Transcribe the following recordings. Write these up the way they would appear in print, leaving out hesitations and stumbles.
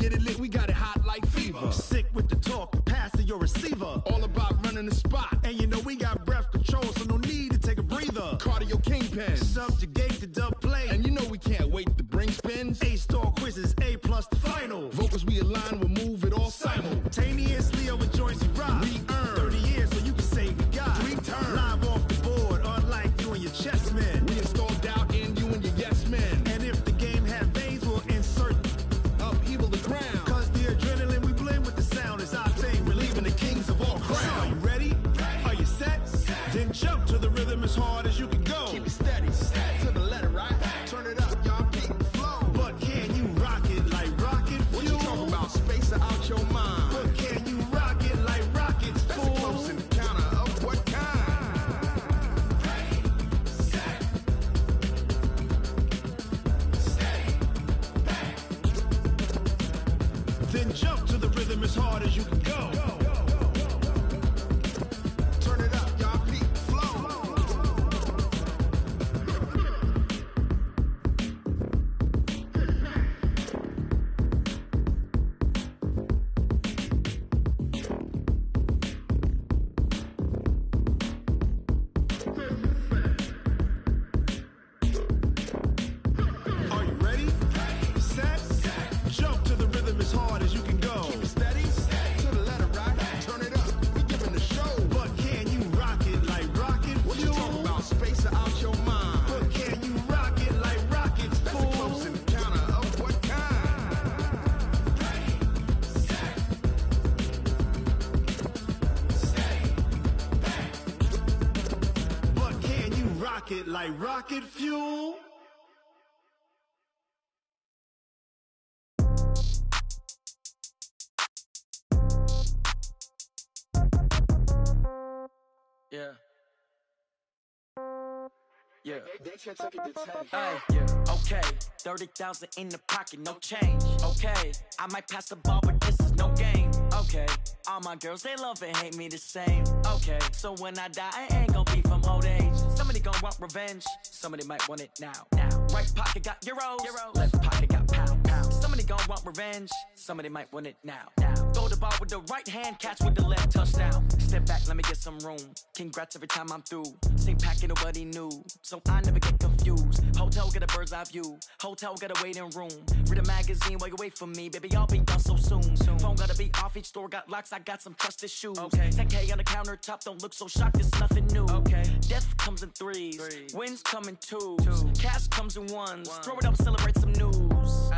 get it lit, we got it hot like fever. Sick with the talk, the pass to your receiver. All about running the spot. And you know we got breath control, so no need to take a breather. Cardio kingpin. Subjugate the dub play. And you know we can't wait to bring spins. A-star quizzes, A+ the final. Vocals we align, we'll move it all simultaneously over joints we rock. We earn 30 years so you can say we got 3 turns. Live off the board, unlike you and your chess men. We install doubt in you and your yes men. And if the game had veins, we'll insert upheaval the ground. Cause the adrenaline we blend with the sound is our thing. Relieving the kings of all crowns. So are you ready? Are you set? Then jump to the rhythm as hard as you can go. Keep it steady, to the letter, right? Turn it up, y'all, keep the flow. But can you rock it like rocket fuel? What you talking about? Space out your mind. But can you rock it like rockets, That's fool? a close encounter of what kind? Then jump to the rhythm as hard as you can go. Turn it up, y'all, keep the flow. Are you ready? Set? Jump to the rhythm as hard as you can go. Keep it steady, to the letter, right? Turn it up, we giving the show. But can you rock it like rocket What you fuel? talking about? Space out your mind. But can you rock it like rockets, That's a fool? close encounter of what kind? But can you rock it like rocket fuel? Yeah. Yeah. They can't take it to 10. Hey, yeah. Okay. 30,000 in the pocket, no change. Okay. I might pass the ball, but this is no game. Okay. All my girls, they love and hate me the same. Okay. So when I die, I ain't gon' be from old age. Somebody gon' want revenge. Somebody might want it now. Right pocket got euros. Left pocket got pound. Somebody gon' want revenge. Somebody might want it now. Throw the ball with the right hand, catch with the left, touchdown. Step back, let me get some room. Congrats every time I'm through. Same packet, nobody knew. So I never get confused. Hotel get a bird's eye view. Hotel got a waiting room. Read a magazine while you wait for me. Baby, I'll be done so soon. Phone gotta be off, each store got locks. I got some trusted shoes. 10K on the countertop, don't look so shocked, it's nothing new. Death comes in threes. Wins come in twos. Cash comes in ones. Throw it up, celebrate some news.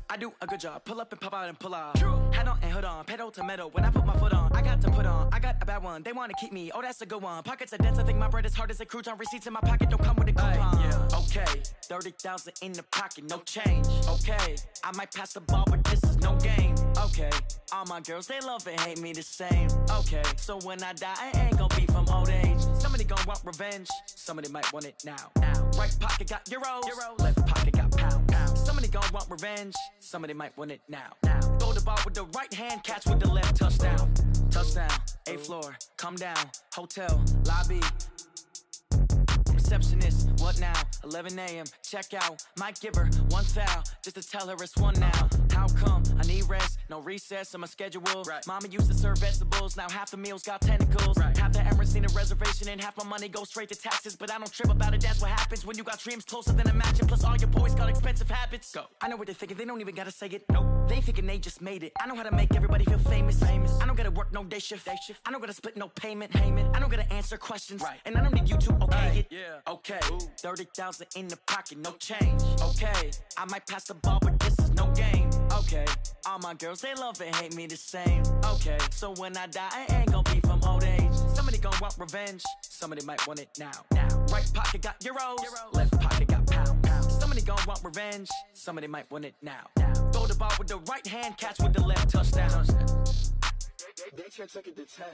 I do a good job. Pull up and pop out and pull out. Head on and hood on. Pedal to metal. When I put my foot on, I got to put on. I got a bad one. They want to keep me. Oh, that's a good one. Pockets are dense. I think my bread is hard as a crouton. Receipts in my pocket don't come with a coupon. Okay. 30,000 in the pocket. No change. Okay. I might pass the ball, but this is no game. Okay. All my girls, they love and hate me the same. Okay. So when I die, I ain't gon' be from old age. Somebody gon' want revenge. Somebody might want it now. Right pocket got euros. Left pocket got pound. Somebody gon' want revenge. Somebody might want it now. Throw the ball with the right hand, catch with the left, touchdown. Touchdown, 8th floor, come down, hotel, lobby. Receptionist, what now? 11 a.m., check out. Might give her one foul, just to tell her it's one now. How come? I need rest, no recess on my schedule. Mama used to serve vegetables, now half the meals got tentacles. Half the Emirates need a reservation and half my money goes straight to taxes. But I don't trip about it, that's what happens when you got dreams closer than a match. And plus all your boys got expensive habits. Go. I know what they're thinking, they don't even gotta say it. Nope. They thinking they just made it. I know how to make everybody feel famous. I don't gotta work no day shift. I don't gotta split no payment. I don't gotta answer questions. And I don't need you to okay it. Okay, 30,000 in the pocket, no change. Okay, I might pass the ball, but this is no game. Okay, all my girls, they love and hate me the same. Okay, so when I die, I ain't gon' be from old age. Somebody gon' want revenge. Somebody might want it now. Right pocket got euros. Left pocket got pound. Somebody gon' want revenge. Somebody might want it now. Throw the ball with the right hand, catch with the left, touchdown. They can't take it to 10.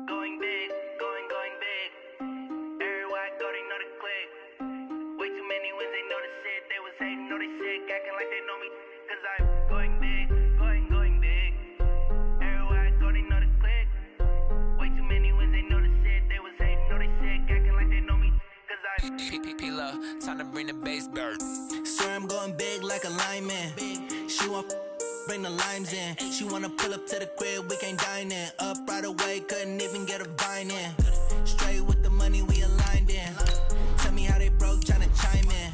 Going big, going big. Everywhere I go, they know the click. Way too many wins, they know the shit. They was hating, know they sick, acting like they know me. Cause I time to bring the bass back. Swear I'm going big like a lineman. She want bring the limes in. She wanna pull up to the crib, we can't dine in. Up right away, couldn't even get a vine in. Straight with the money we aligned in. Tell me how they broke, tryna chime in.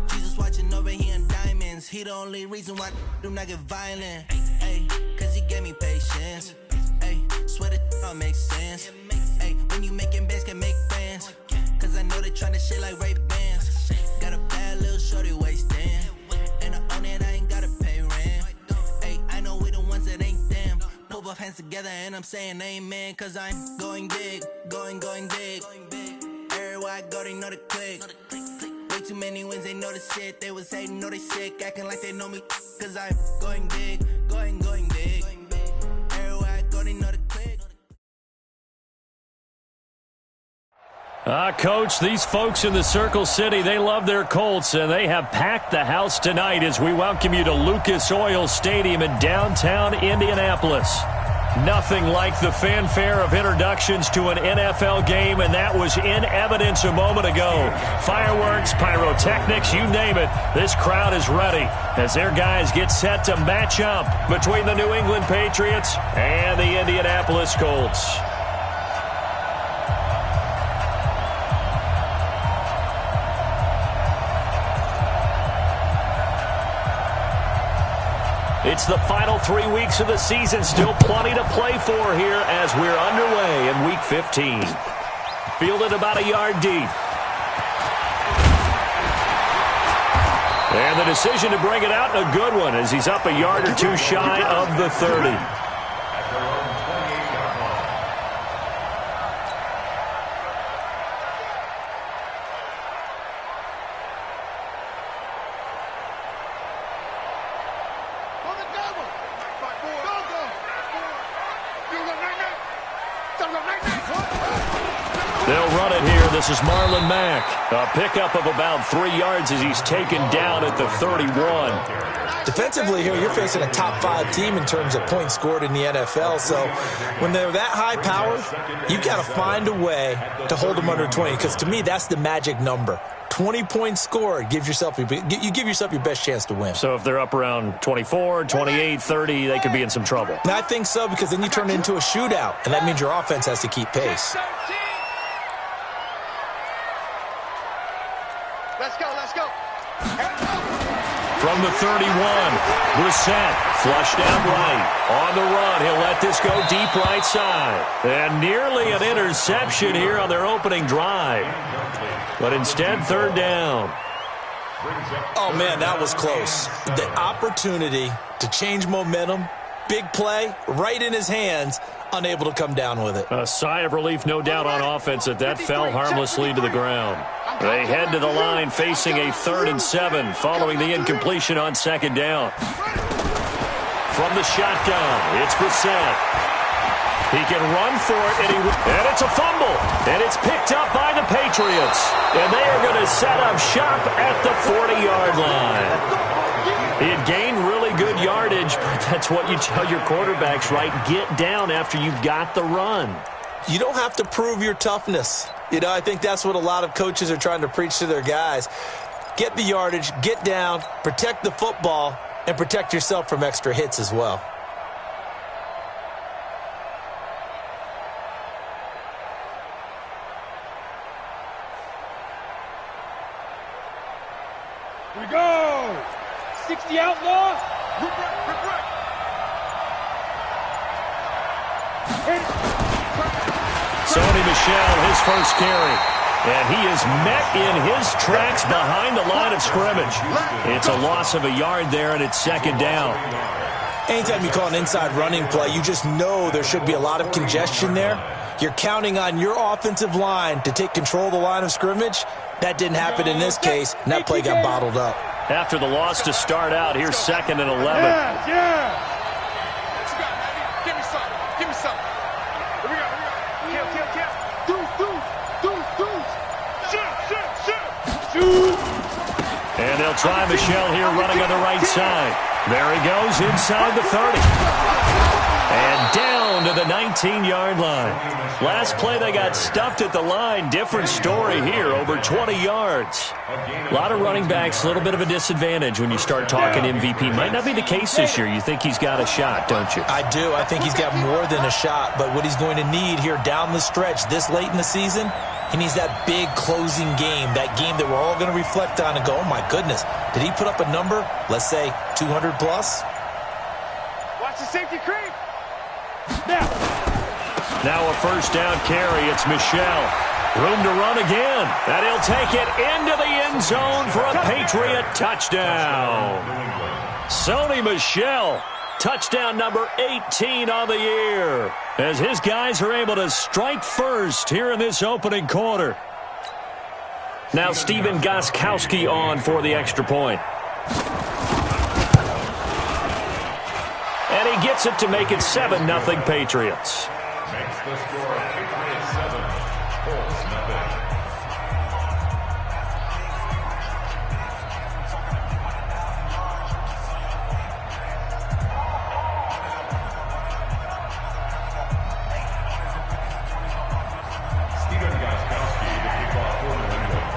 Jesus watching over here in diamonds. He the only reason why do not get violent. Ay, cause he gave me patience. Ay, swear that all makes sense. Ay, when you making bands, can make friends. Cause I know they tryna shit like Ray-Bans. Got a bad little shorty wasting. And I own it, I ain't gotta pay rent. Ay, I know we the ones that ain't them. Pull both hands together and I'm saying amen. Cause I'm going big, going big. Everywhere I go, they know the click. Way too many wins, they know the shit. They was hating, know they sick, acting like they know me. Cause I'm going big, going big. Everywhere I go, they know the click. Coach, these folks in the Circle City, they love their Colts, and they have packed the house tonight as we welcome you to Lucas Oil Stadium in downtown Indianapolis. Nothing like the fanfare of introductions to an NFL game, and that was in evidence a moment ago. Fireworks, pyrotechnics, you name it. This crowd is ready as their guys get set to match up between the New England Patriots and the Indianapolis Colts. It's the final 3 weeks of the season. Still plenty to play for here as we're underway in Week 15. Fielded about a yard deep. And the decision to bring it out, a good one, as he's up a yard or two shy of the 30. They'll run it here. This is Marlon Mack. A pickup of about 3 yards as he's taken down at the 31. Defensively here, you're facing a top 5 team in terms of points scored in the NFL. So when they're that high powered, you've got to find a way to hold them under 20. Because to me, that's the magic number. 20 points scored, you give yourself your best chance to win. So if they're up around 24, 28, 30, they could be in some trouble. And I think so, because then you turn it into a shootout, and that means your offense has to keep pace. Let's go. From the 31, Brissett flushed out right. On the run, he'll let this go deep right side. And nearly an interception here on their opening drive. But instead, third down. Oh, man, that was close. The opportunity to change momentum, big play, right in his hands, unable to come down with it. A sigh of relief, no doubt, on offense that fell harmlessly to the ground. They head to the line facing a 3rd and 7 following the incompletion on 2nd down. From the shotgun, it's Brissett. He can run for it, and it's a fumble. And it's picked up by the Patriots. And they are going to set up shop at the 40-yard line. He had gained really good yardage, but that's what you tell your quarterbacks, right? Get down after you've got the run. You don't have to prove your toughness. You know, I think that's what a lot of coaches are trying to preach to their guys. Get the yardage, get down, protect the football, and protect yourself from extra hits as well. Here we go. 60 outlaw. Sony Michel, his first carry. And he is met in his tracks behind the line of scrimmage. It's a loss of a yard there, and it's 2nd down. Anytime you call an inside running play, you just know there should be a lot of congestion there. You're counting on your offensive line to take control of the line of scrimmage. That didn't happen in this case, and that play got bottled up. After the loss to start out, here's 2nd and 11. Yeah. What you got, baby? Give me some. Here we go. Shoot. And they'll try Michel here running on the right side. There he goes inside the 30. And down to the 19-yard line. Last play, they got stuffed at the line. Different story here, over 20 yards. A lot of running backs, a little bit of a disadvantage when you start talking MVP. Might not be the case this year. You think he's got a shot, don't you? I do. I think he's got more than a shot. But what he's going to need here down the stretch this late in the season, he needs that big closing game, that game that we're all going to reflect on and go, oh, my goodness, did he put up a number, let's say 200 plus? Watch the safety creep. Now a first down carry. It's Michel. Room to run again. And he'll take it into the end zone for a Patriot touchdown. Sony Michel, touchdown number 18 on the year, as his guys are able to strike first here in this opening quarter. Now Steven Gostkowski on for the extra point. And he gets it to make it 7-0 Patriots. Makes the score Patriots 7, Colts nothing. Steven Gostkowski, the kickoff for New England.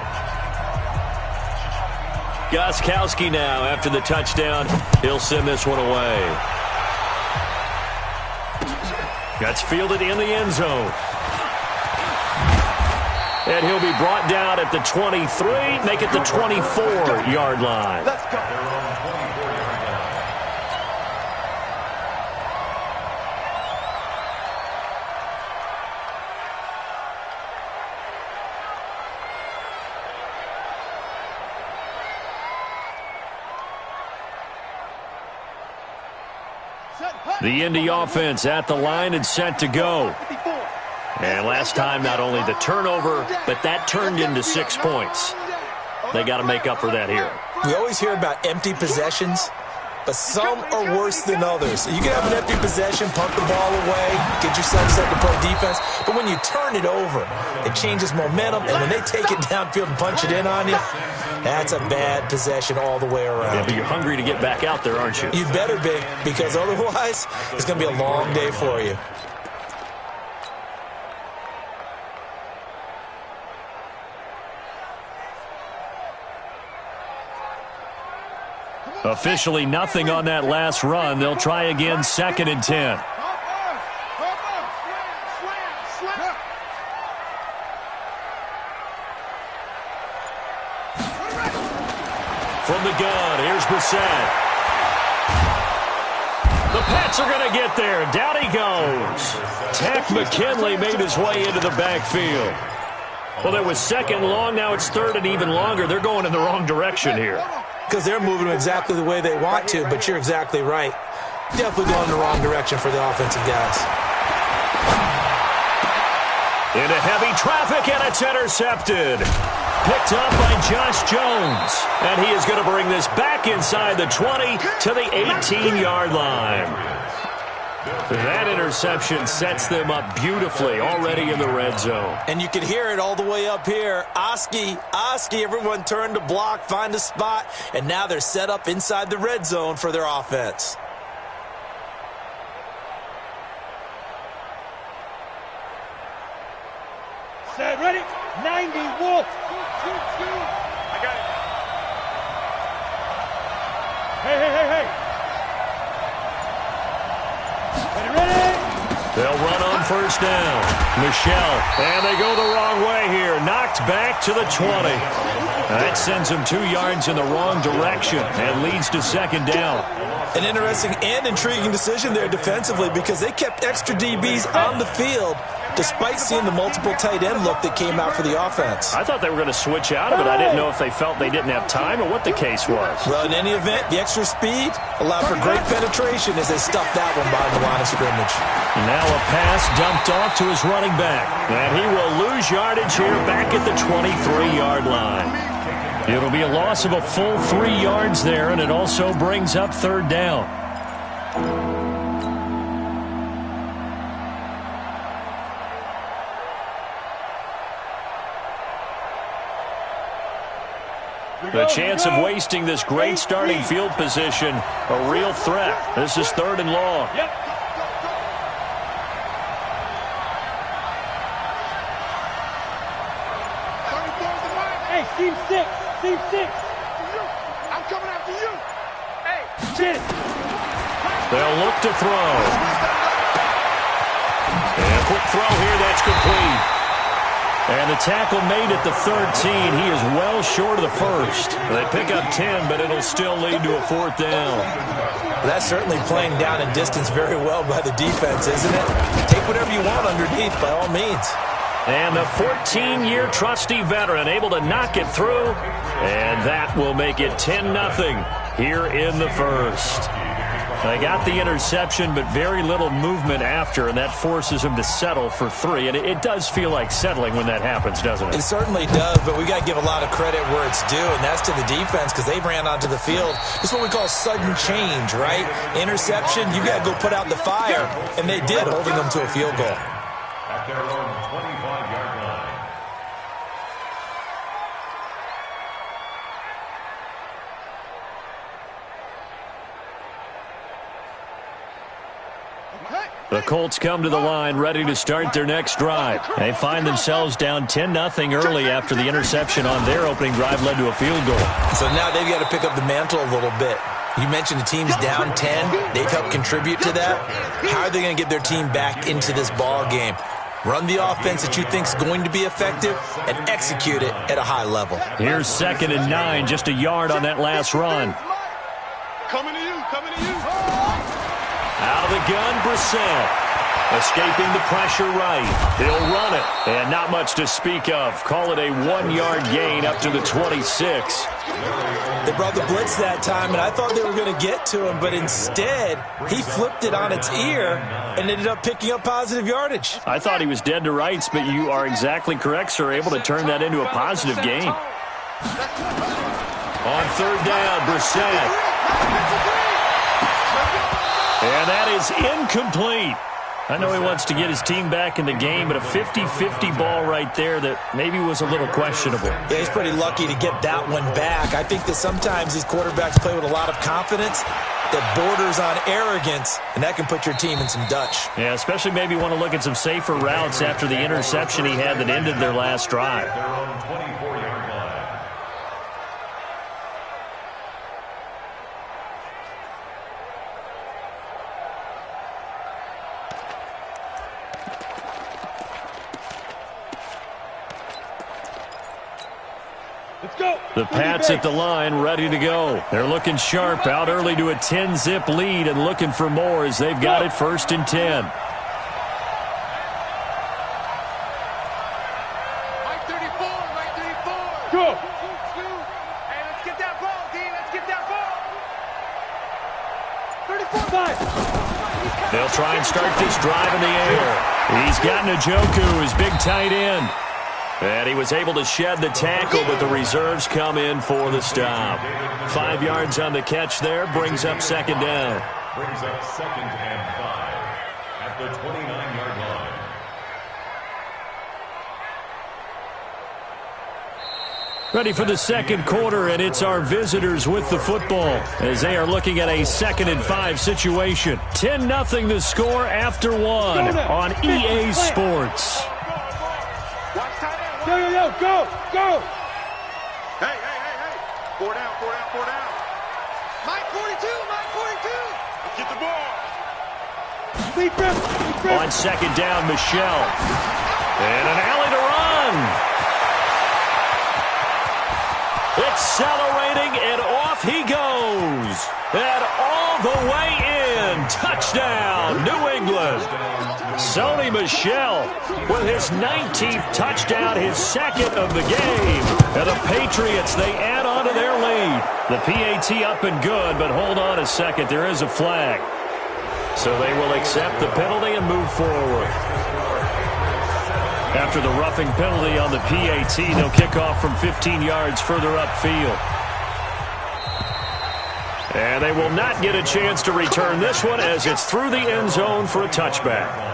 Gostkowski now, after the touchdown, he'll send this one away. That's fielded in the end zone. And he'll be brought down at the 23, make it the 24-yard line. Let's go. They're on the 24-yard line. The Indy offense at the line and set to go. And last time, not only the turnover, but that turned into 6 points. They got to make up for that here. We always hear about empty possessions, but some are worse than others. You can have an empty possession, punt the ball away, get yourself set to play defense, but when you turn it over, it changes momentum, and when they take it downfield and punch it in on you, that's a bad possession all the way around. Yeah, but you're hungry to get back out there, aren't you? You better be, because otherwise, it's going to be a long day for you. Officially nothing on that last run. They'll try again, 2nd and 10. From the gun, here's Brissett. The Pats are going to get there. Down he goes. Tack McKinley made his way into the backfield. Well, it was 2nd long. Now it's 3rd and even longer. They're going in the wrong direction here. Because they're moving exactly the way they want to, but you're exactly right. Definitely going in the wrong direction for the offensive guys. Into heavy traffic, and it's intercepted. Picked up by Josh Jones. And he is going to bring this back inside the 20 to the 18-yard line. That interception sets them up beautifully already in the red zone. And you can hear it all the way up here. Oski, everyone turned to block, find a spot, and now they're set up inside the red zone for their offense. Set, ready? 90, Wolf. I got it. Hey. Ready? They'll run on first down. Michel, and they go the wrong way here. Knocked back to the 20. That sends them 2 yards in the wrong direction and leads to 2nd down. An interesting and intriguing decision there defensively, because they kept extra DBs on the field despite seeing the multiple tight end look that came out for the offense. I thought they were going to switch out of it. I didn't know if they felt they didn't have time or what the case was. Well, in any event, the extra speed allowed for great penetration as they stuffed that one behind the line of scrimmage. Now a pass dumped off to his running back. And he will lose yardage here back at the 23-yard line. It'll be a loss of a full 3 yards there, and it also brings up 3rd down. The chance of wasting this great starting field position, a real threat. This is 3rd and long. Team 6. I'm coming after you. Hey, shit. They'll look to throw. And a quick throw here, that's complete. And the tackle made at the 13. He is well short of the first. They pick up 10, but it'll still lead to a 4th down. Well, that's certainly playing down and distance very well by the defense, isn't it? Take whatever you want underneath, by all means. And the 14-year trusty veteran able to knock it through. And that will make it 10-0 here in the first. They got the interception, but very little movement after, and that forces him to settle for 3. And it does feel like settling when that happens, doesn't it? It certainly does, but we got to give a lot of credit where it's due, and that's to the defense because they've ran onto the field. This is what we call sudden change, right? Interception, you got to go put out the fire, and they did, holding them to a field goal. At their own 25-yard line. The Colts come to the line ready to start their next drive. They find themselves down 10-0 early after the interception on their opening drive led to a field goal. So now they've got to pick up the mantle a little bit. You mentioned the team's down 10. They've helped contribute to that. How are they going to get their team back into this ball game? Run the offense that you think is going to be effective and execute it at a high level. Here's 2nd and 9, just a yard on that last run. Coming to you. Out of the gun, Brissett. Escaping the pressure right. He'll run it. And not much to speak of. Call it a 1-yard gain up to the 26. They brought the blitz that time, and I thought they were going to get to him, but instead, he flipped it on its ear and ended up picking up positive yardage. I thought he was dead to rights, but you are exactly correct, sir. Able to turn that into a positive gain. On 3rd down, Brissett. And that is incomplete. I know he wants to get his team back in the game, but a 50-50 ball right there that maybe was a little questionable. Yeah, he's pretty lucky to get that one back. I think that sometimes these quarterbacks play with a lot of confidence that borders on arrogance, and that can put your team in some Dutch. Yeah, especially maybe want to look at some safer routes after the interception he had that ended their last drive. Their own 24-yard line. The Pats at the line, ready to go. They're looking sharp, out early to a 10-zip lead and looking for more as they've got it 1st and 10. Mike 34. Go. Hey, let's get that ball, D. Let's get that ball. 34. They'll try and start this drive in the air. He's got Njoku, his big tight end. And he was able to shed the tackle, but the reserves come in for the stop. 5 yards on the catch there, brings up 2nd down. Brings up 2nd and 5 at the 29-yard line. Ready for the 2nd quarter, and it's our visitors with the football as they are looking at a 2nd and 5 situation. 10-0 the score after 1 on EA Sports. Yo, go! Hey! 4 down. Mike 42! Get the ball! On 2nd down, Michelle. And an alley to run. Accelerating, and off he goes. And all the way in. Touchdown, New England. Sony Michel with his 19th touchdown, his 2nd of the game. And the Patriots, they add on to their lead. The PAT up and good, but hold on a second. There is a flag. So they will accept the penalty and move forward. After the roughing penalty on the PAT, they'll kick off from 15 yards further upfield. And they will not get a chance to return this one as it's through the end zone for a touchback.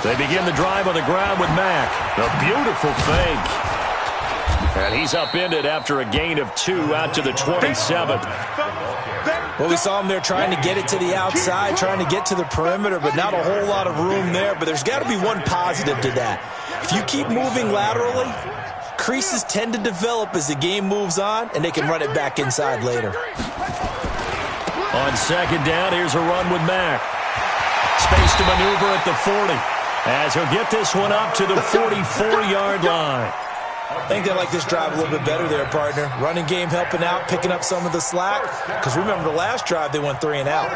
They begin the drive on the ground with Mack. A beautiful fake. And he's upended after a gain of 2 out to the 27. Well, we saw him there trying to get it to the outside, trying to get to the perimeter, but not a whole lot of room there. But there's got to be one positive to that. If you keep moving laterally, creases tend to develop as the game moves on, and they can run it back inside later. On second down, here's a run with Mack. Space to maneuver at the 40, as he'll get this one up to the 44-yard line. I think they like this drive a little bit better there, partner. Running game helping out, picking up some of the slack. Because remember, the last drive, they went 3 and out.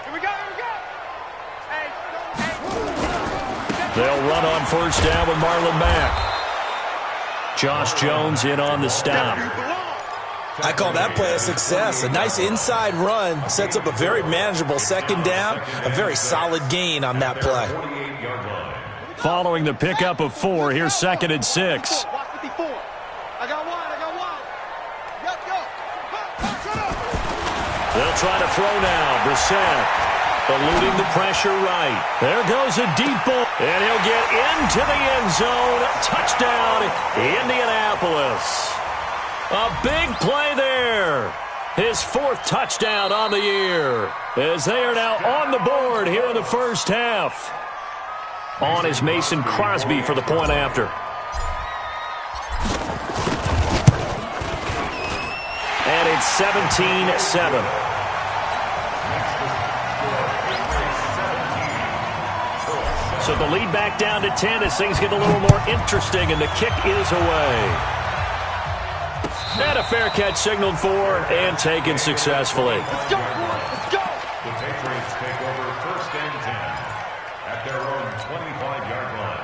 Here we go. They'll run on first down with Marlon Mack. Josh Jones in on the stop. I call that play a success. A nice inside run sets up a very manageable second down. A very solid gain on that play. Following the pickup of 4, here's 2nd and 6. I got one. They'll try to throw now. Brissett eluding the pressure right. There goes a deep ball, and he'll get into the end zone. Touchdown, Indianapolis. A big play there. His 4th touchdown on the year, as they are now on the board here in the first half. On is Mason Crosby for the point after. And it's 17-7. So the lead back down to 10 as things get a little more interesting, and the kick is away. And a fair catch signaled for and taken successfully. Let's go. The Patriots take over 1st and 10 at their own 25-yard line.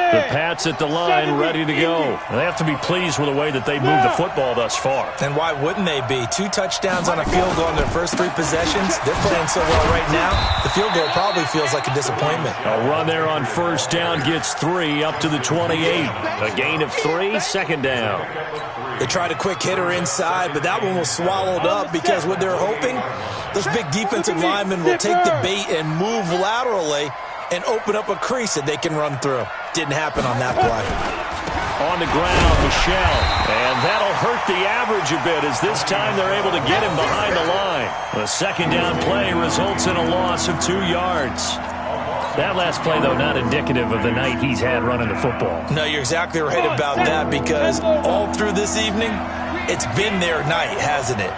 The Pats at the line, ready to go. They have to be pleased with the way that they moved the football thus far. And why wouldn't they be? 2 touchdowns on a field goal in their first 3 possessions. They're playing so well right now, the field goal probably feels like a disappointment. A run there on first down gets 3 up to the 28. A gain of 3, 2nd down. They tried a quick hitter inside, but that one was swallowed up because what they're hoping, those big defensive linemen will take the bait and move laterally and open up a crease that they can run through. Didn't happen on that play. On the ground, Michelle. And that'll hurt the average a bit as this time they're able to get him behind the line. The 2nd down play results in a loss of 2 yards. That last play, though, not indicative of the night he's had running the football. No, you're exactly right about that because all through this evening, it's been their night, hasn't it?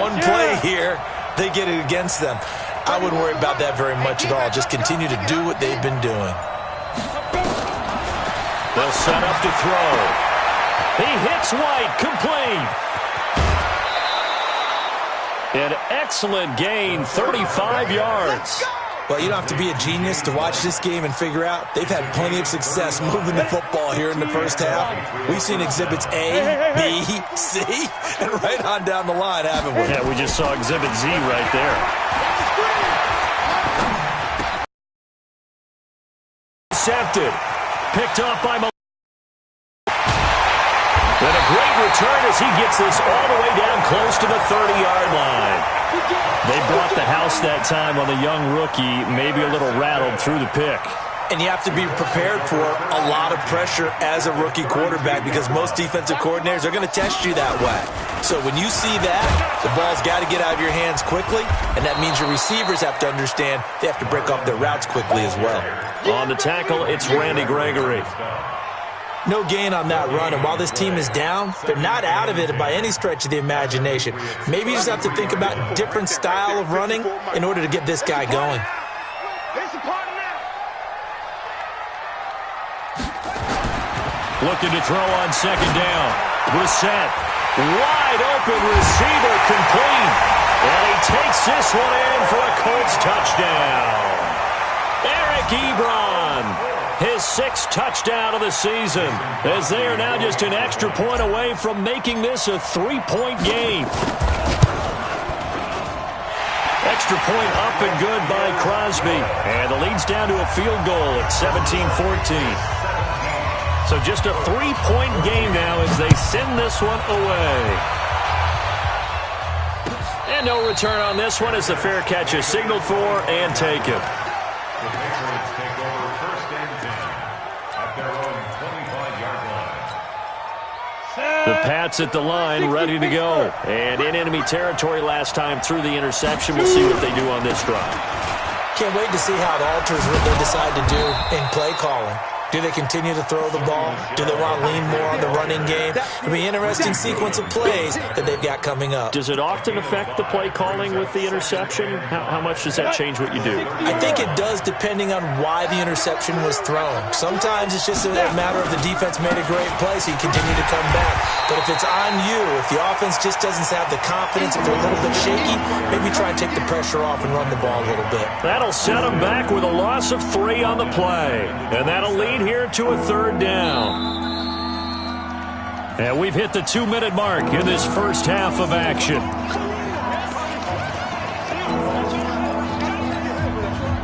One play here, they get it against them. I wouldn't worry about that very much at all. Just continue to do what they've been doing. They'll set up to throw. He hits White, complete. An excellent gain, 35 yards. Well, you don't have to be a genius to watch this game and figure out they've had plenty of success moving the football here in the first half. We've seen exhibits A, B, C, and right on down the line, haven't we? Yeah, we just saw exhibit Z right there. Intercepted. Picked off by Mal. And a great return as he gets this all the way down close to the 30-yard line. They brought the house that time on the young rookie, maybe a little rattled through the pick. And you have to be prepared for a lot of pressure as a rookie quarterback because most defensive coordinators are going to test you that way. So when you see that, the ball's got to get out of your hands quickly, and that means your receivers have to understand they have to break off their routes quickly as well. On the tackle, it's Randy Gregory. No gain on that run, and while this team is down, they're not out of it by any stretch of the imagination. Maybe you just have to think about a different style of running in order to get this guy going. Looking to throw on 2nd down. Brissett, wide open receiver, complete. And he takes this one in for a Colts touchdown. Eric Ebron, his 6th touchdown of the season, as they are now just an extra point away from making this a 3-point game. Extra point up and good by Crosby. And the lead's down to a field goal at 17-14. So just a 3-point game now as they send this one away. And no return on this one as the fair catch is signaled for and taken. The Patriots take over 1st and 10 at at their own 25-yard line. The Pats at the line, ready to go. And in enemy territory last time through the interception. We'll see what they do on this drive. Can't wait to see how it alters what they decide to do in play calling. Do they continue to throw the ball? Do they want to lean more on the running game? It'll be an interesting sequence of plays that they've got coming up. Does it often affect the play calling with the interception? How much does that change what you do? I think it does depending on why the interception was thrown. Sometimes it's just a matter of the defense made a great play, so you continue to come back. But if it's on you, if the offense just doesn't have the confidence, if they're a little bit shaky, maybe try and take the pressure off and run the ball a little bit. That'll set them back with a loss of 3 on the play. And that'll lead here to a 3rd down. And we've hit the 2-minute mark in this first half of action.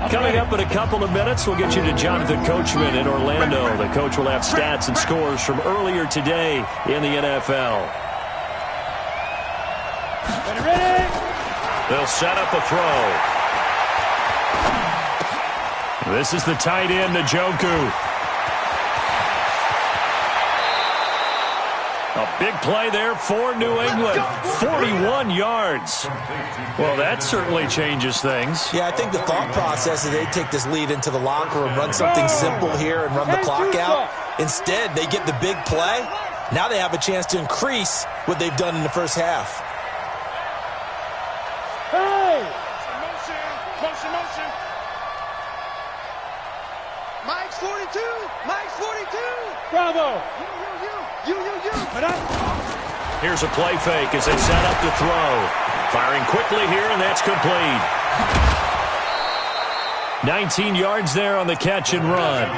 Coming up in a couple of minutes, we'll get you to Jonathan Coachman in Orlando. The coach will have stats and scores from earlier today in the NFL. They'll set up a throw. This is the tight end, Njoku. A big play there for New England. 41 yards. Well, that certainly changes things. Yeah, I think the thought process is they take this lead into the locker room, run something simple here and run the clock out. Instead, they get the big play. Now they have a chance to increase what they've done in the first half. Hey! Motion. Mike's 42. Mike's 42. Bravo. You. Here's a play fake as they set up to throw. Firing quickly here, and that's complete. 19 yards there on the catch and run.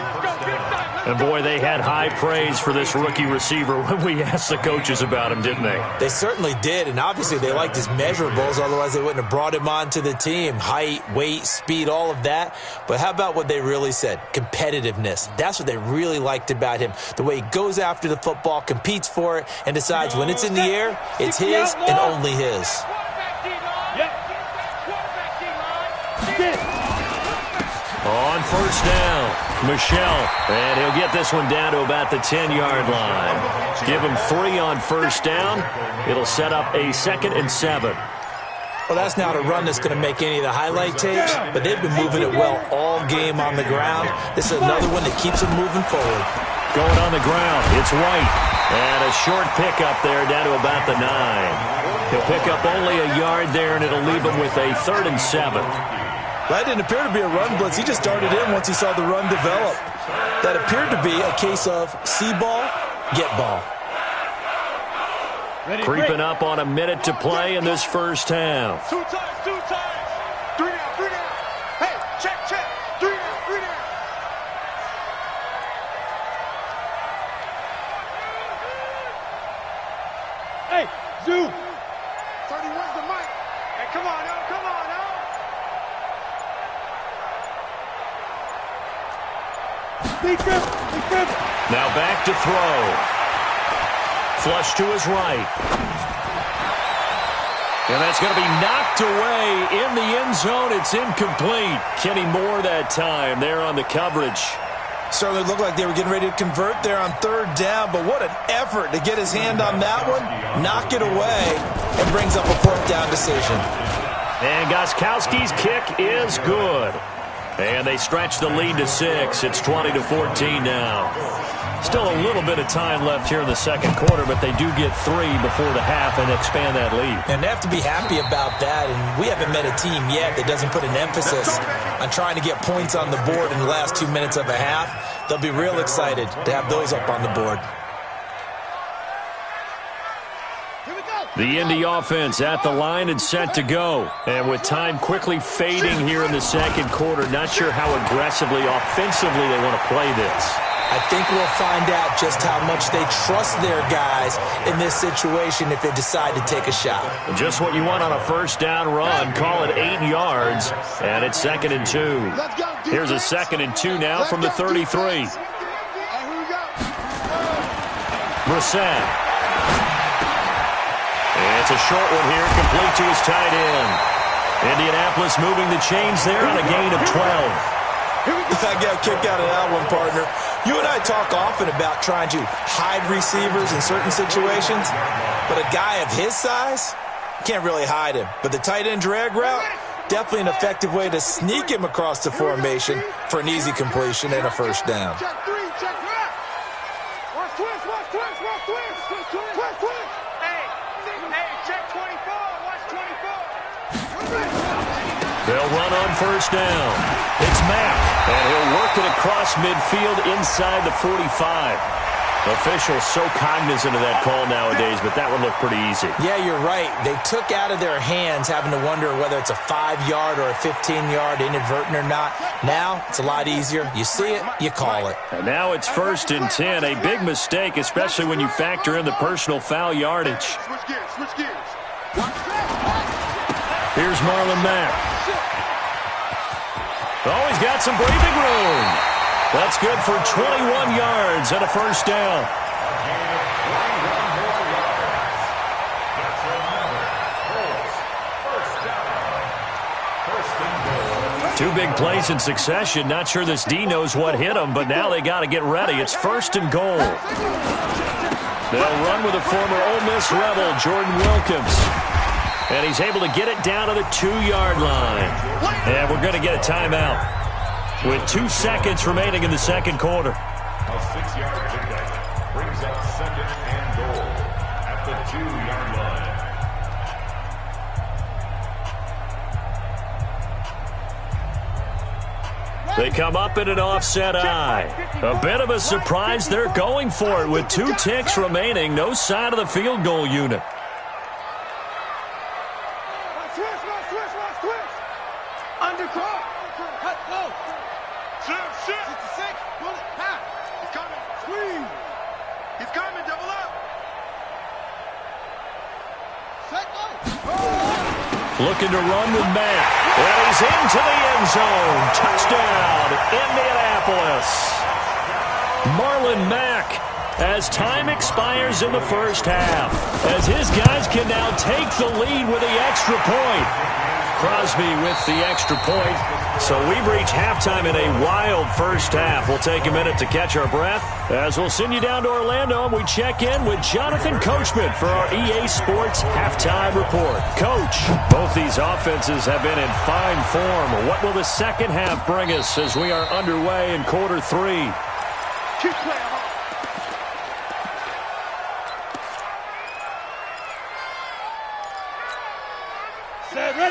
And, boy, they had high praise for this rookie receiver when we asked the coaches about him, didn't they? They certainly did, and obviously they liked his measurables. Otherwise, they wouldn't have brought him onto the team. Height, weight, speed, all of that. But how about what they really said? Competitiveness. That's what they really liked about him. The way he goes after the football, competes for it, and decides when it's in the air, it's his and only his. On first down, Michelle, and he'll get this one down to about the 10-yard line. Give him 3 on first down. It'll set up a 2nd and 7. Well, that's not a run that's going to make any of the highlight tapes, but they've been moving it well all game on the ground. This is another one that keeps them moving forward. Going on the ground, it's White. And a short pickup there down to about the 9. He'll pick up only a yard there, and it'll leave him with a 3rd and 7. That didn't appear to be a run blitz. He just started in once he saw the run develop. That appeared to be a case of see ball, get ball. Creeping up on a minute to play in this first half. 2 times. 3 down. Hey, check. 3 down. Hey, Zoo. 31's the mic. Hey, come on now. Now back to throw. Flush to his right. And that's going to be knocked away in the end zone. It's incomplete. Kenny Moore that time there on the coverage. Certainly looked like they were getting ready to convert there on 3rd down, but what an effort to get his hand on that one, knock it away, and brings up a 4th down decision. And Gostkowski's kick is good. And they stretch the lead to 6. It's 20-14 now. Still a little bit of time left here in the second quarter, but they do get 3 before the half and expand that lead. And they have to be happy about that. And we haven't met a team yet that doesn't put an emphasis on trying to get points on the board in the last 2 minutes of a half. They'll be real excited to have those up on the board. The Indy offense at the line and set to go. And with time quickly fading here in the second quarter, not sure how aggressively, offensively they want to play this. I think we'll find out just how much they trust their guys in this situation if they decide to take a shot. Just what you want on a first down run. Call it 8 yards, and it's 2nd and 2. Here's a 2nd and 2 now from the 33. Brissett. It's a short one here, complete to his tight end. Indianapolis moving the chains there on a gain of 12. I get a kick out of that one, partner. You and I talk often about trying to hide receivers in certain situations, but a guy of his size can't really hide him. But the tight end drag route, definitely an effective way to sneak him across the formation for an easy completion and a first down. Check 3, check left. Watch twist, watch twist, watch twist. Twist, twist. Hey, check 24, watch 24. They'll run on first down. It's Mack, and he'll work it across midfield inside the 45. Officials so cognizant of that call nowadays, but that would look pretty easy. Yeah, you're right. They took out of their hands having to wonder whether it's a 5-yard or a 15-yard inadvertent or not. Now, it's a lot easier. You see it, you call it. And now it's 1st and 10, a big mistake, especially when you factor in the personal foul yardage. Switch gears, switch gears. Here's Marlon Mack. Oh, he's got some breathing room. That's good for 21 yards and a first down. Two big plays in succession. Not sure this D knows what hit him, but now they got to get ready. It's 1st and goal. They'll run with a former Ole Miss Rebel, Jordan Wilkins. And he's able to get it down to the 2-yard line. And we're going to get a timeout with 2 seconds remaining in the second quarter. A 6-yard pickup brings up 2nd and goal at the 2-yard line. They come up in an offset eye. A bit of a surprise. They're going for it with 2 ticks remaining. No sign of the field goal unit. Looking to run with Mack. And he's into the end zone. Touchdown, Indianapolis. Marlon Mack, as time expires in the first half, as his guys can now take the lead with the extra point. Crosby with the extra point. So we've reached halftime in a wild first half. We'll take a minute to catch our breath as we'll send you down to Orlando and we check in with Jonathan Coachman for our EA Sports Halftime Report. Coach, both these offenses have been in fine form. What will the second half bring us as we are underway in quarter 3? Keep playing.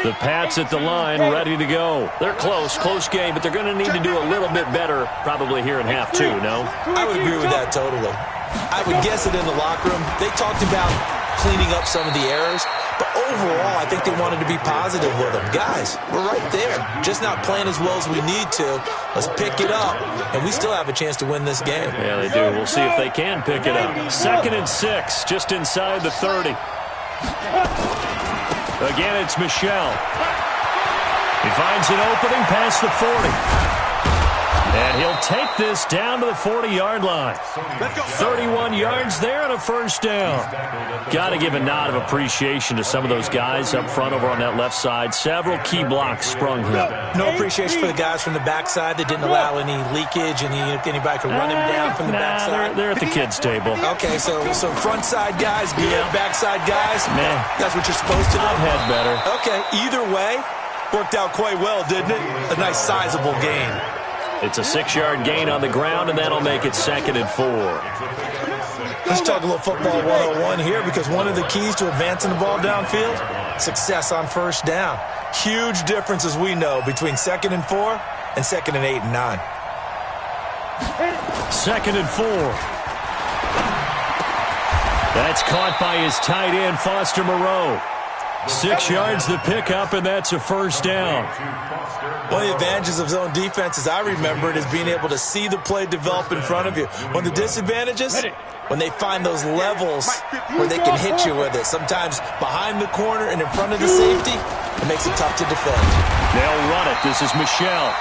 The Pats at the line, ready to go. They're close game, but they're going to need to do a little bit better probably here in half 2, no? I would agree with that totally. I would guess it in the locker room. They talked about cleaning up some of the errors, but overall, I think they wanted to be positive with them. Guys, we're right there. Just not playing as well as we need to. Let's pick it up, and we still have a chance to win this game. Yeah, they do. We'll see if they can pick it up. 2nd and 6, just inside the 30. Again, it's Michel. He finds an opening past the 40. And he'll take this down to the 40-yard line. 31 yards there and a first down. Got to give a nod of appreciation to some of those guys up front over on that left side. Several key blocks sprung here. No appreciation for the guys from the backside that didn't allow any leakage and anybody could run him down from the backside. They're at the kids' table. Okay, so front side guys, good. Yeah. Backside guys, man, that's what you're supposed to do. I've had better. Okay, either way, worked out quite well, didn't it? A nice sizable gain. It's a 6-yard gain on the ground, and that'll make it 2nd and 4. Let's talk a little football 101 here, because one of the keys to advancing the ball downfield, success on first down. Huge difference, as we know, between 2nd and 4 and 2nd and 8 and 9. 2nd and 4. That's caught by his tight end, Foster Moreau. 6 yards the pickup, and that's a first down. One of the advantages of zone defense, as I remember it, is being able to see the play develop in front of you. One of the disadvantages, when they find those levels where they can hit you with it. Sometimes behind the corner and in front of the safety, it makes it tough to defend. They'll run it. This is Michel.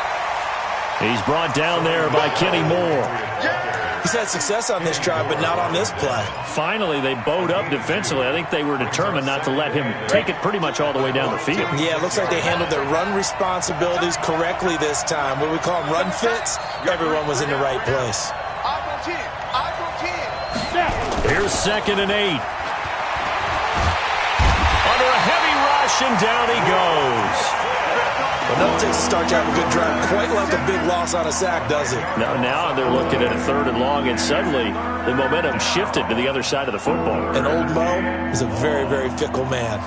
He's brought down there by Kenny Moore. He's had success on this drive, but not on this play. Finally, they bowed up defensively. I think they were determined not to let him take it pretty much all the way down the field. Yeah, it looks like they handled their run responsibilities correctly this time. What we call them run fits, everyone was in the right place. Here's 2nd and 8. Under a heavy rush, and down he goes. But nothing takes a start to have a good drive quite like a big loss on a sack, does it? Now they're looking at a 3rd and long, and suddenly the momentum shifted to the other side of the football. And old Mo is a very, very fickle man.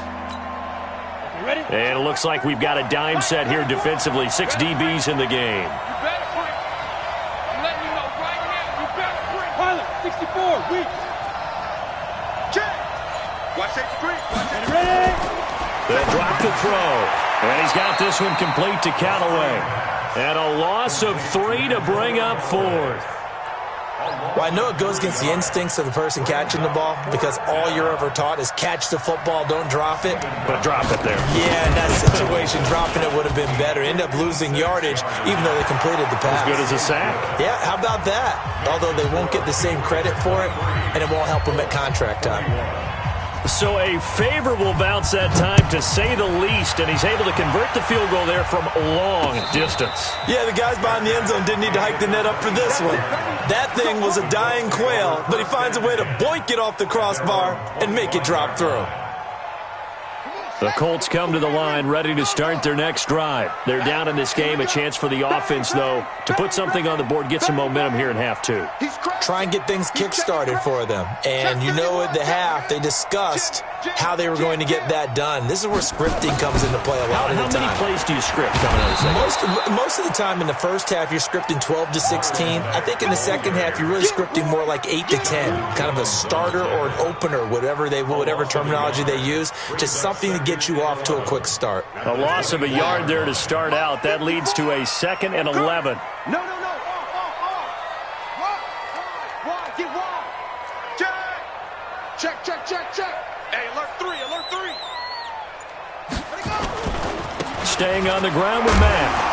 And it looks like we've got a dime set here defensively. 6 DBs in the game. You better print. I'm letting you know right now. You better print. Pilot, 64, weak. Check. Watch 83. Watch 83. Ready? They'll drop the throw. And he's got this one complete to Callaway. And a loss of 3 to bring up 4th. Well, I know it goes against the instincts of the person catching the ball because all you're ever taught is catch the football, don't drop it. But drop it there. Yeah, in that situation, dropping it would have been better. End up losing yardage even though they completed the pass. As good as a sack. Yeah, how about that? Although they won't get the same credit for it, and it won't help them at contract time. So a favorable bounce that time, to say the least, and he's able to convert the field goal there from long distance. Yeah, the guys behind the end zone didn't need to hike the net up for this one. That thing was a dying quail, but he finds a way to boink it off the crossbar and make it drop through. The Colts come to the line ready to start their next drive. They're down in this game. A chance for the offense, though, to put something on the board, get some momentum here in half 2. Try and get things kick-started for them. And you know at the half, they discussed how they were going to get that done. This is where scripting comes into play a lot of the time. How many plays do you script coming out of the second? Most of the time in the first half, you're scripting 12 to 16. I think in the second half, you're really scripting more like 8 to 10. Kind of a starter or an opener, whatever terminology they use. Just something to get you off to a quick start. A loss of a yard there to start out. That leads to a 2nd and 11. No. Get wide. Check. Hey, alert 3. Let it go. Staying on the ground with Matt.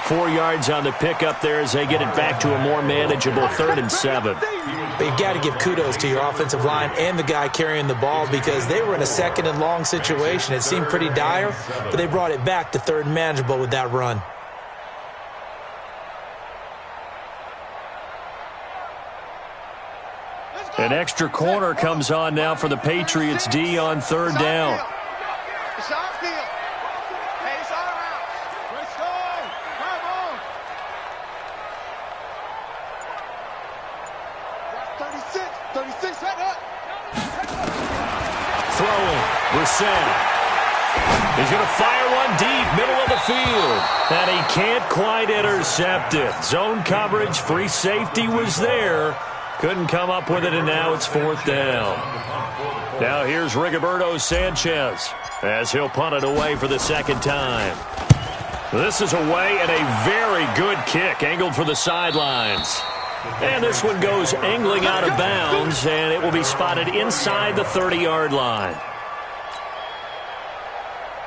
4 yards on the pickup there as they get it back to a more manageable 3rd and 7. But you've got to give kudos to your offensive line and the guy carrying the ball because they were in a 2nd and long situation. It seemed pretty dire, but they brought it back to 3rd and manageable with that run. An extra corner comes on now for the Patriots D on 3rd down. It's our field. Hey, it's our house. Let's go. Come on. 36, head up. Throwing, Brissett. He's going to fire one deep, middle of the field. And he can't quite intercept it. Zone coverage, free safety was there. Couldn't come up with it, and now it's 4th down. Now here's Rigoberto Sanchez as he'll punt it away for the 2nd time. This is away, and a very good kick angled for the sidelines. And this one goes angling out of bounds, and it will be spotted inside the 30-yard line.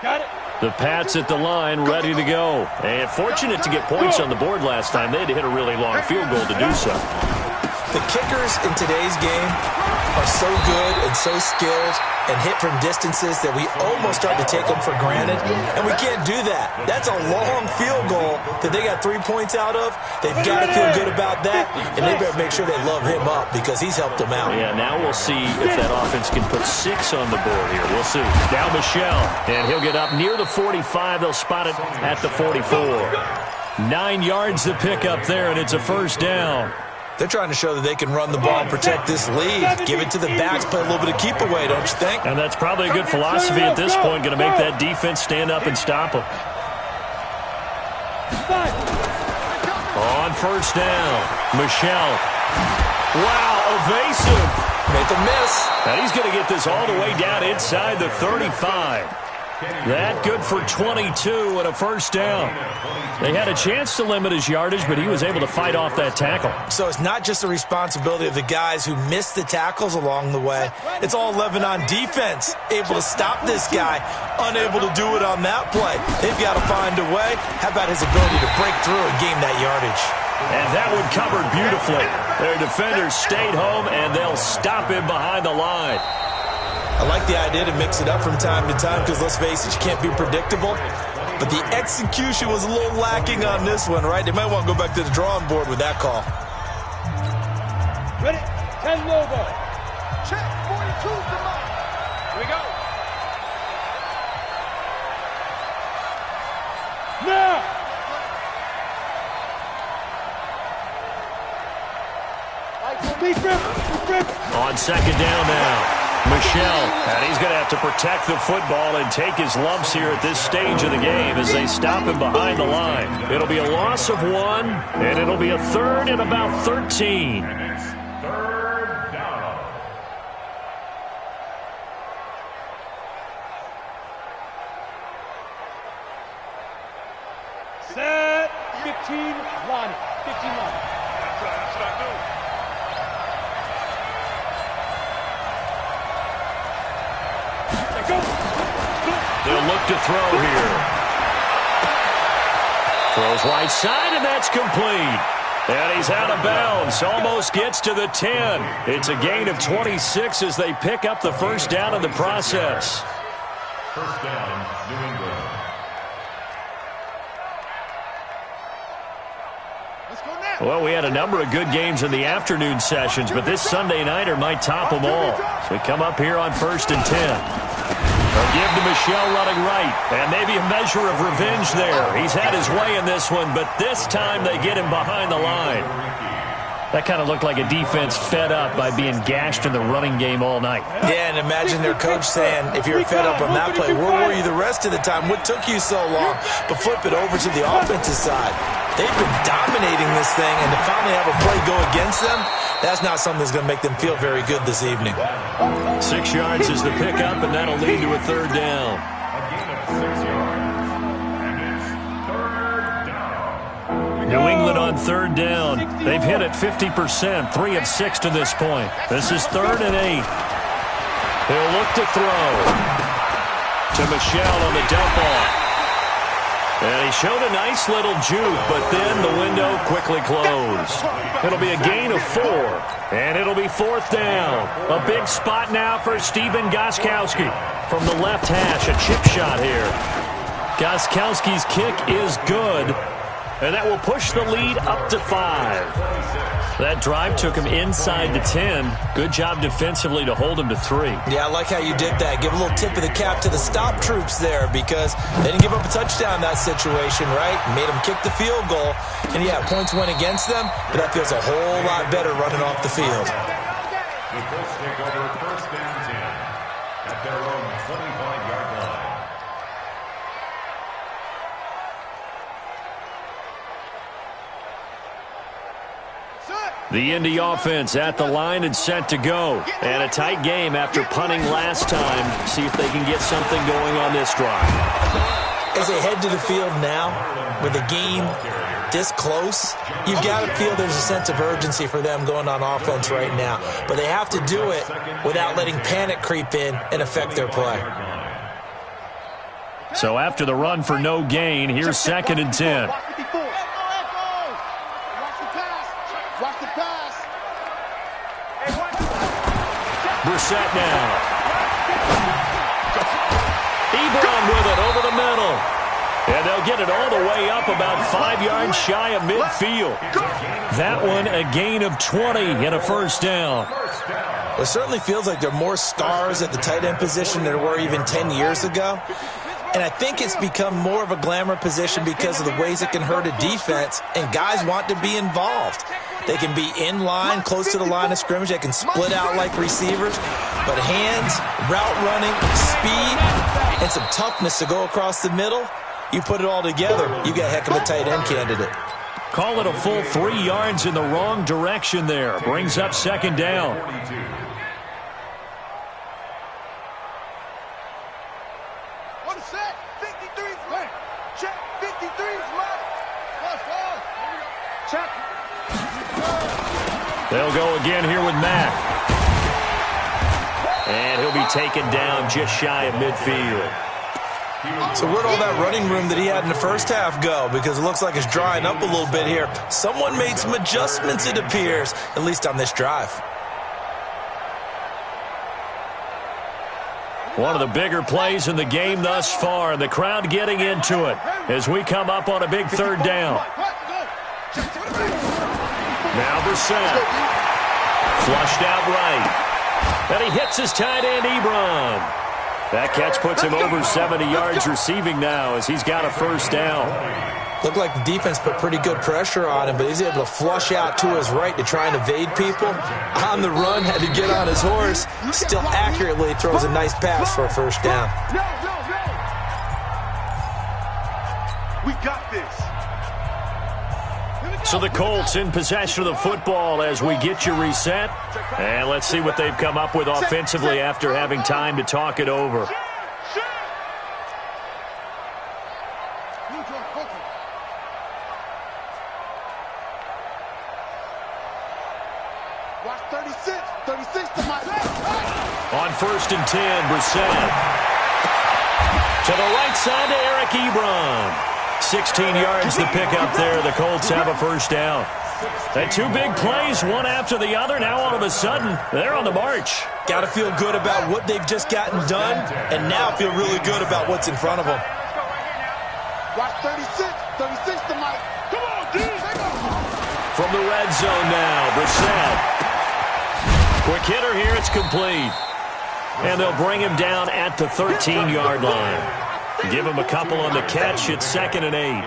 Got it. The Pats at the line, ready to go. And fortunate to get points on the board last time. They had to hit a really long field goal to do so. The kickers in today's game are so good and so skilled and hit from distances that we almost start to take them for granted, and we can't do that. That's a long field goal that they got 3 points out of. They've got to feel good about that, and they better make sure they love him up because he's helped them out. Yeah, now we'll see if that offense can put 6 on the board here. We'll see. Now Michelle, and he'll get up near the 45. They'll spot it at the 44. 9 yards to pick up there, and it's a 1st down. They're trying to show that they can run the ball and protect this lead. Give it to the backs, play a little bit of keep away, don't you think? And that's probably a good philosophy at this point, going to make that defense stand up and stop them. On 1st down, Michelle. Wow, evasive. Make a miss. And he's going to get this all the way down inside the 35. That good for 22 and a first down. They had a chance to limit his yardage, but he was able to fight off that tackle. So it's not just the responsibility of the guys who missed the tackles along the way. It's all Lebanon defense, able to stop this guy, unable to do it on that play. They've got to find a way. How about his ability to break through and gain that yardage? And that one covered beautifully. Their defenders stayed home, and they'll stop him behind the line. I like the idea to mix it up from time to time because, let's face it, you can't be predictable. But the execution was a little lacking on this one, right? They might want to go back to the drawing board with that call. Ready? 10 logo. Check. 42's the mark. Here we go. Now. On second down now. Michelle, and he's going to have to protect the football and take his lumps here at this stage of the game as they stop him behind the line. It'll be a loss of 1, and it'll be a third and about 13. And it's third down. Set. 15 line. 15 line. That's what I do. They'll look to throw here. Throws right side, and that's complete. And he's out of bounds. Almost gets to the 10. It's a gain of 26 as they pick up the first down in the process. First down, New England. Well, we had a number of good games in the afternoon sessions, but this Sunday nighter might top them all. So we come up here on 1st and 10. They'll give to Michelle running right, and maybe a measure of revenge there. He's had his way in this one, but this time they get him behind the line. That kind of looked like a defense fed up by being gashed in the running game all night. Yeah, and imagine their coach saying, if you're fed up on that play, where were you the rest of the time? What took you so long? But flip it over to the offensive side. They've been dominating this thing, and to finally have a play go against them, that's not something that's going to make them feel very good this evening. 6 yards is the pickup, and that'll lead to a third down. A gain of 6 yards. And it's third down. New England on third down. They've hit it 50%, 3 of 6 to this point. This is 3rd and 8. He'll look to throw to Michelle on the dump off. And he showed a nice little juke, but then the window quickly closed. It'll be a gain of 4, and it'll be 4th down. A big spot now for Steven Gostkowski from the left hash. A chip shot here. Gostkowski's kick is good, and that will push the lead up to 5. That drive took him inside the 10. Good job defensively to hold him to 3. Yeah, I like how you did that. Give a little tip of the cap to the stop troops there because they didn't give up a touchdown in that situation, right? Made them kick the field goal. And, yeah, points went against them, but that feels a whole lot better running off the field. The Colts take over 1st and 10 at their own 25-yard line. The Indy offense at the line and set to go. And a tight game after punting last time. See if they can get something going on this drive. As they head to the field now, with the game this close, you've got to feel there's a sense of urgency for them going on offense right now. But they have to do it without letting panic creep in and affect their play. So after the run for no gain, here's 2nd and 10. Brissett now. Ebron with it over the middle. And they'll get it all the way up about 5 yards shy of midfield. That one a gain of 20 and a first down. Well, it certainly feels like there are more stars at the tight end position than there were even 10 years ago. And I think it's become more of a glamour position because of the ways it can hurt a defense, and guys want to be involved. They can be in line, close to the line of scrimmage. They can split out like receivers. But hands, route running, speed, and some toughness to go across the middle, you put it all together, you got a heck of a tight end candidate. Call it a full 3 yards in the wrong direction there. Brings up 2nd down. Check. They'll go again here with Mack. And he'll be taken down just shy of midfield. So where'd all that running room that he had in the first half go? Because it looks like it's drying up a little bit here. Someone made some adjustments, it appears, at least on this drive. One of the bigger plays in the game thus far, and the crowd getting into it as we come up on a big third down. Now Brissett. Flushed out right. And he hits his tight end, Ebron. That catch puts him over 70 yards receiving now as he's got a first down. Looked like the defense put pretty good pressure on him, but he's able to flush out to his right to try and evade people. On the run, had to get on his horse. Still accurately throws a nice pass for a first down. We got this. So the Colts in possession of the football as we get you reset. And let's see what they've come up with offensively after having time to talk it over. Watch 36 to my left. On 1st and 10, Brissett. To the right side to Eric Ebron. 16 yards to pick up there. The Colts have a first down. And two big plays, one after the other. Now all of a sudden, they're on the march. Got to feel good about what they've just gotten done, and now feel really good about what's in front of them. Watch 36 to my. Come on, D. From the red zone now, Brissett. Quick hitter here, it's complete. And they'll bring him down at the 13-yard line. Give him a couple on the catch. It's 2nd and 8.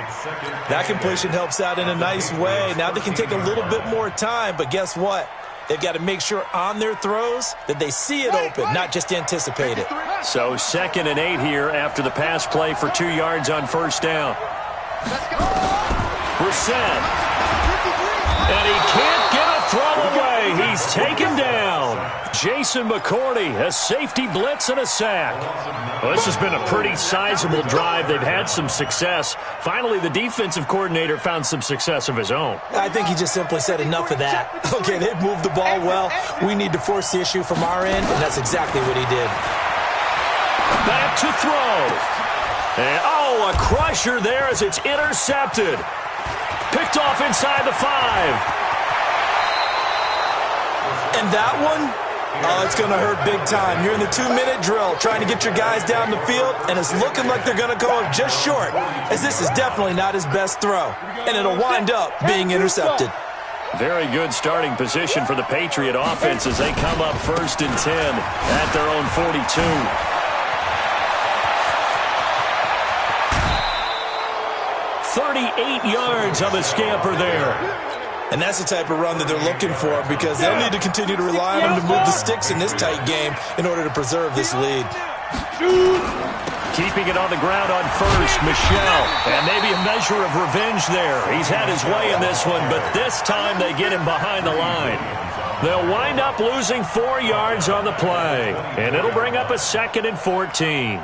That completion helps out in a nice way. Now they can take a little bit more time, but guess what? They've got to make sure on their throws that they see it open, not just anticipate it. So 2nd and 8 here after the pass play for 2 yards on first down. Brissett. And he can't get a throw away. He's taken down. Jason McCourty, a safety blitz and a sack. Well, this has been a pretty sizable drive. They've had some success. Finally, the defensive coordinator found some success of his own. I think he just simply said enough of that. Okay, they've moved the ball well. We need to force the issue from our end, and that's exactly what he did. Back to throw. And, a crusher there as it's intercepted. Picked off inside the 5. And that one, it's going to hurt big time. You're in the 2-minute drill trying to get your guys down the field, and it's looking like they're going to go up just short, as this is definitely not his best throw, and it'll wind up being intercepted. Very good starting position for the Patriot offense as they come up 1st and 10 at their own 42. "38 yards on the scamper there. And that's the type of run that they're looking for, because they'll need to continue to rely on him to move the sticks in this tight game in order to preserve this lead. Keeping it on the ground on 1st, Michel. And maybe a measure of revenge there. He's had his way in this one, but this time they get him behind the line. They'll wind up losing 4 yards on the play, and it'll bring up a 2nd and 14.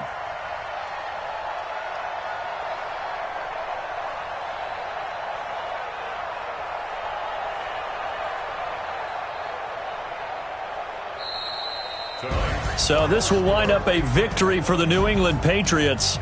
So this will wind up a victory for the New England Patriots.